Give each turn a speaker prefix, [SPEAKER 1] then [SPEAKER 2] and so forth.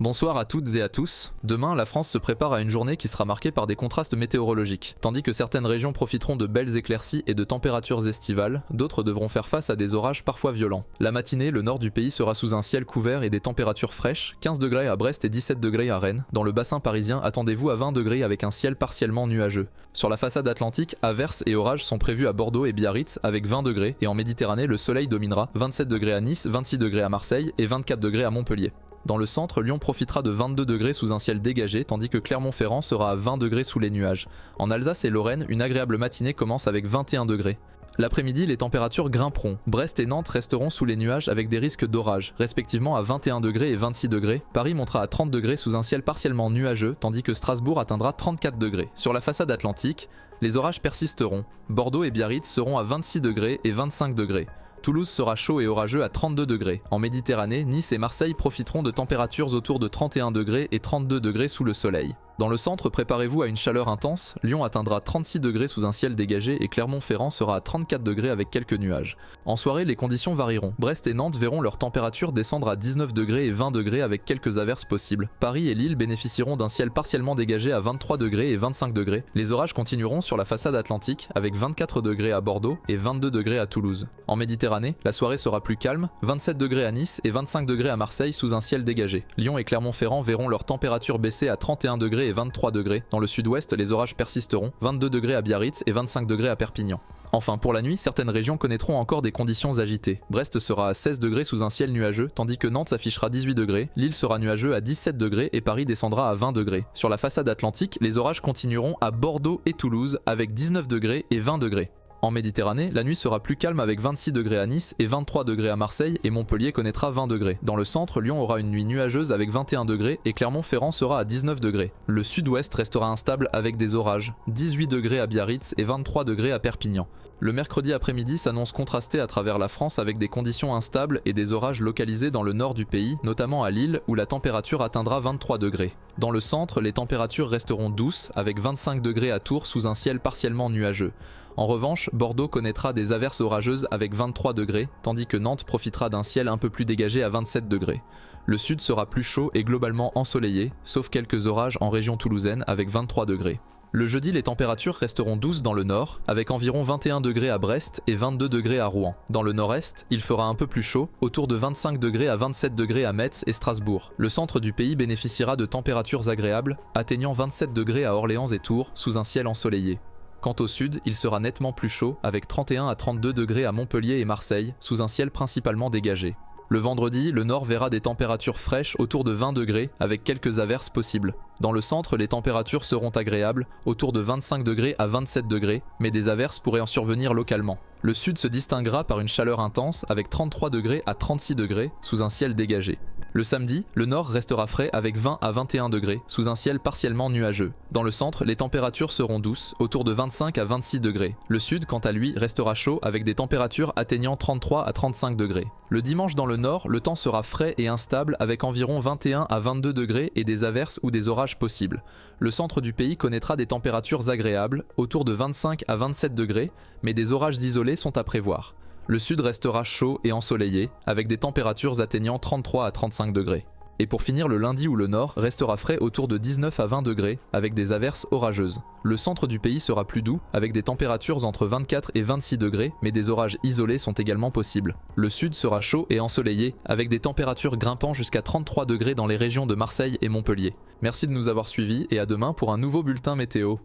[SPEAKER 1] Bonsoir à toutes et à tous. Demain, la France se prépare à une journée qui sera marquée par des contrastes météorologiques. Tandis que certaines régions profiteront de belles éclaircies et de températures estivales, d'autres devront faire face à des orages parfois violents. La matinée, le nord du pays sera sous un ciel couvert et des températures fraîches, 15 degrés à Brest et 17 degrés à Rennes. Dans le bassin parisien, attendez-vous à 20 degrés avec un ciel partiellement nuageux. Sur la façade atlantique, averses et orages sont prévus à Bordeaux et Biarritz avec 20 degrés, et en Méditerranée, le soleil dominera, 27 degrés à Nice, 26 degrés à Marseille et 24 degrés à Montpellier. Dans le centre, Lyon profitera de 22 degrés sous un ciel dégagé, tandis que Clermont-Ferrand sera à 20 degrés sous les nuages. En Alsace et Lorraine, une agréable matinée commence avec 21 degrés. L'après-midi, les températures grimperont. Brest et Nantes resteront sous les nuages avec des risques d'orage, respectivement à 21 degrés et 26 degrés. Paris montera à 30 degrés sous un ciel partiellement nuageux, tandis que Strasbourg atteindra 34 degrés. Sur la façade atlantique, les orages persisteront. Bordeaux et Biarritz seront à 26 degrés et 25 degrés. Toulouse sera chaud et orageux à 32 degrés. En Méditerranée, Nice et Marseille profiteront de températures autour de 31 degrés et 32 degrés sous le soleil. Dans le centre, préparez-vous à une chaleur intense. Lyon atteindra 36 degrés sous un ciel dégagé et Clermont-Ferrand sera à 34 degrés avec quelques nuages. En soirée, les conditions varieront. Brest et Nantes verront leur température descendre à 19 degrés et 20 degrés avec quelques averses possibles. Paris et Lille bénéficieront d'un ciel partiellement dégagé à 23 degrés et 25 degrés. Les orages continueront sur la façade atlantique avec 24 degrés à Bordeaux et 22 degrés à Toulouse. En Méditerranée, la soirée sera plus calme, 27 degrés à Nice et 25 degrés à Marseille sous un ciel dégagé. Lyon et Clermont-Ferrand verront leur température baisser à 31 degrés et 23 degrés. Dans le sud-ouest, les orages persisteront, 22 degrés à Biarritz et 25 degrés à Perpignan. Enfin, pour la nuit, certaines régions connaîtront encore des conditions agitées. Brest sera à 16 degrés sous un ciel nuageux, tandis que Nantes s'affichera 18 degrés, Lille sera nuageux à 17 degrés et Paris descendra à 20 degrés. Sur la façade atlantique, les orages continueront à Bordeaux et Toulouse avec 19 degrés et 20 degrés. En Méditerranée, la nuit sera plus calme avec 26 degrés à Nice et 23 degrés à Marseille et Montpellier connaîtra 20 degrés. Dans le centre, Lyon aura une nuit nuageuse avec 21 degrés et Clermont-Ferrand sera à 19 degrés. Le sud-ouest restera instable avec des orages, 18 degrés à Biarritz et 23 degrés à Perpignan. Le mercredi après-midi s'annonce contrasté à travers la France avec des conditions instables et des orages localisés dans le nord du pays, notamment à Lille où la température atteindra 23 degrés. Dans le centre, les températures resteront douces avec 25 degrés à Tours sous un ciel partiellement nuageux. En revanche, Bordeaux connaîtra des averses orageuses avec 23 degrés, tandis que Nantes profitera d'un ciel un peu plus dégagé à 27 degrés. Le sud sera plus chaud et globalement ensoleillé, sauf quelques orages en région toulousaine avec 23 degrés. Le jeudi, les températures resteront douces dans le nord, avec environ 21 degrés à Brest et 22 degrés à Rouen. Dans le nord-est, il fera un peu plus chaud, autour de 25 degrés à 27 degrés à Metz et Strasbourg. Le centre du pays bénéficiera de températures agréables, atteignant 27 degrés à Orléans et Tours, sous un ciel ensoleillé. Quant au sud, il sera nettement plus chaud, avec 31 à 32 degrés à Montpellier et Marseille, sous un ciel principalement dégagé. Le vendredi, le nord verra des températures fraîches autour de 20 degrés, avec quelques averses possibles. Dans le centre, les températures seront agréables, autour de 25 degrés à 27 degrés, mais des averses pourraient en survenir localement. Le sud se distinguera par une chaleur intense, avec 33 degrés à 36 degrés, sous un ciel dégagé. Le samedi, le nord restera frais avec 20 à 21 degrés, sous un ciel partiellement nuageux. Dans le centre, les températures seront douces, autour de 25 à 26 degrés. Le sud, quant à lui, restera chaud avec des températures atteignant 33 à 35 degrés. Le dimanche dans le nord, le temps sera frais et instable avec environ 21 à 22 degrés et des averses ou des orages possibles. Le centre du pays connaîtra des températures agréables, autour de 25 à 27 degrés, mais des orages isolés sont à prévoir. Le sud restera chaud et ensoleillé, avec des températures atteignant 33 à 35 degrés. Et pour finir, le lundi où le nord restera frais autour de 19 à 20 degrés, avec des averses orageuses. Le centre du pays sera plus doux, avec des températures entre 24 et 26 degrés, mais des orages isolés sont également possibles. Le sud sera chaud et ensoleillé, avec des températures grimpant jusqu'à 33 degrés dans les régions de Marseille et Montpellier. Merci de nous avoir suivis et à demain pour un nouveau bulletin météo.